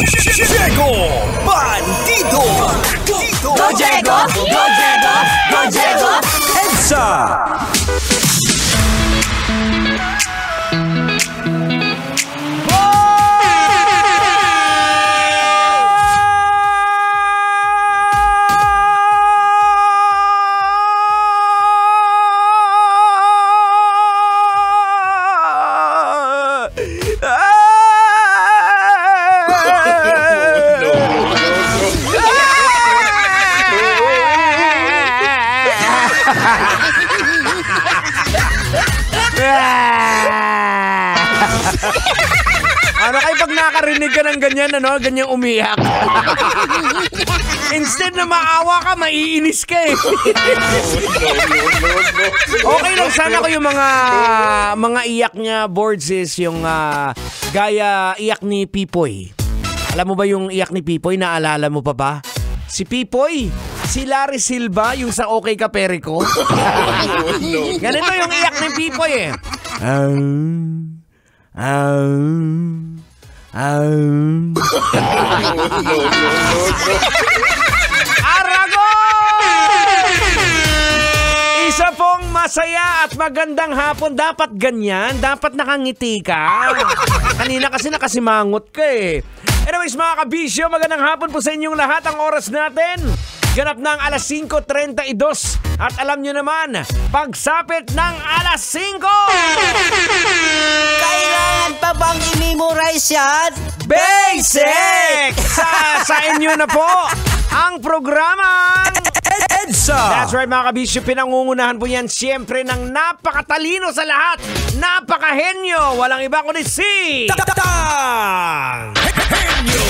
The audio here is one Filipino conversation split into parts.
Diego Bandido! Go Diego! Go Diego! Go Diego! EDSA! Ano kayo pag nakarinig ka ng ganyan, ganyang umiyak? Instead na maawa ka, maiinis ka eh. Okay lang, sana ko yung mga iyak niya boards is yung gaya iyak ni Pipoy. Alam mo ba yung iyak ni Pipoy? Naalala mo pa ba? Si Pipoy, si Larry Silva, yung sa Okay Ka Perico. Ganito yung iyak ni Pipoy eh. Isa pong masaya at magandang hapon. Dapat ganyan. Dapat nakangiti ka. Kanina kasi nakasimangot ka eh. Anyways mga kabisyo, magandang hapon po sa inyong lahat. Ang oras natin ganap ng alas 5:32. At alam nyo naman, pagsapit ng alas 5, Kailangan pa bang i-memorize yan? basic! Sa inyo na po ang programa EDSA! That's right mga kabisyo, pinangungunahan po yan siyempre ng napakatalino sa lahat, napakahenyo, walang iba kundi si Tang! Henyo!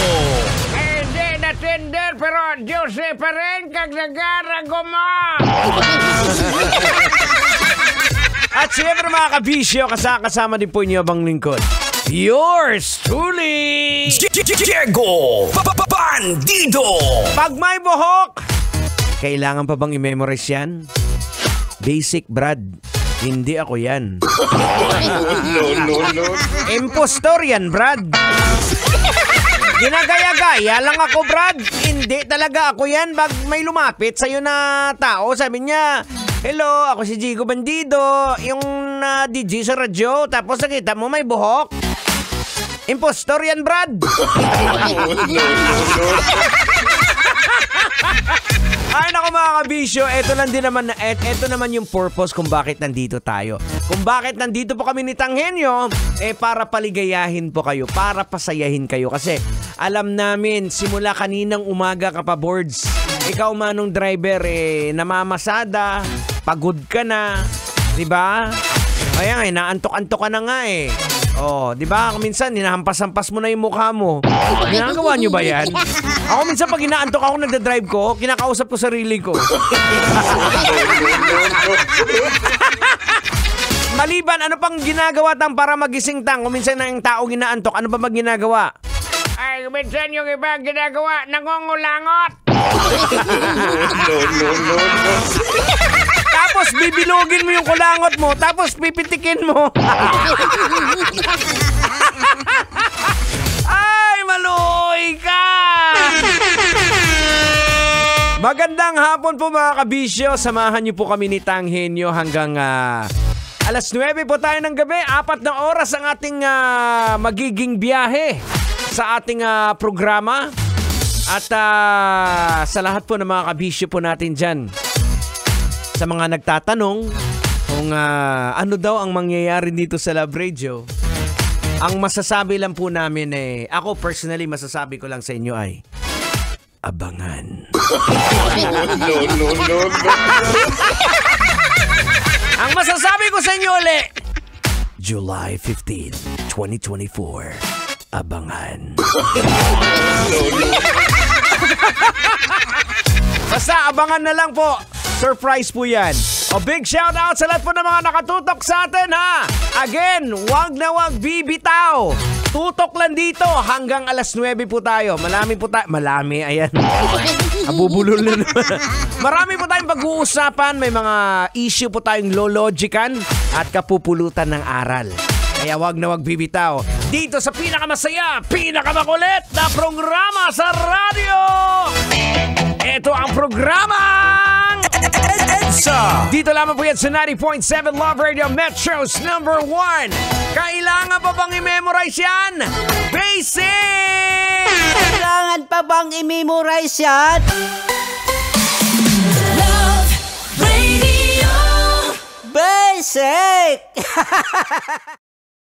Hindi na tender pero Diyos pa rin kag nagarago mo. At siyempre mga kabisyo, kasama din po inyo abang lingkod, yours truly, Diego Bandido! pag may buhok, kailangan pa bang i-memorize yan? Basic, Brad. Hindi ako yan. Impostor yan, Brad. Ginagaya-gaya lang ako, Brad. Hindi talaga ako yan. Pag may lumapit sa'yo na tao, sabi niya, hello, ako si Diego Bandido, yung DJ sa radyo, tapos nakita mo may buhok. Impostor yan, Brad. Ay naku mga kabisyo, eto naman yung purpose kung bakit nandito tayo. Kung bakit nandito po kami ni Tanghenyo, para paligayahin po kayo, para pasayahin kayo. Kasi alam namin, simula kaninang umaga ka pa boards, ikaw manong driver, namamasada, pagod ka na, diba? Kaya nga, naantok-antok ka na nga eh. Oh, di ba? Minsan, hinahampas-hampas mo na yung mukha mo. Ginagawa nyo ba yan? Ako minsan, pag inaantok ako, nagdadrive ko, kinakausap ko sarili ko. Maliban, ano pang ginagawa tang para magising tang? Kung minsan na yung tao ginaantok, ano ba ginagawa? Ay, minsan yung iba ginagawa, nangungulangot. Tapos bibilugin mo yung kulangot mo, tapos pipitikin mo. Ay, maluoy ka! Magandang hapon po mga kabisyo. Samahan niyo po kami ni Tanghenyo hanggang alas 9 po tayo ng gabi. 4 na oras ang ating magiging biyahe sa ating programa. At sa lahat po ng mga kabisyo po natin dyan, sa mga nagtatanong kung ano daw ang mangyayari dito sa Love Radio, ang masasabi lang po namin ako personally masasabi ko lang sa inyo ay abangan. No. Ang masasabi ko sa inyo ulit, July 15, 2024, abangan. Basta abangan na lang po. Surprise po yan. O big shout out sa lahat po ng mga nakatutok sa atin ha. Again, wag na wag bibitaw. Tutok lang dito hanggang alas 9 po tayo. Malami, ayan. Abubulol na naman. Marami po tayong pag-uusapan. May mga issue po tayong lologican at kapupulutan ng aral. Kaya wag na wag bibitaw. Dito sa pinakamasaya, pinakamakulit na programa sa radyo. Ito ang programang EDSA. dito lamang po yan sa 90.7 Love Radio Metro's number 1. Kailangan pa bang i-memorize yan? Basic! Kailangan pa bang i-memorize yan? Love Radio. Basic!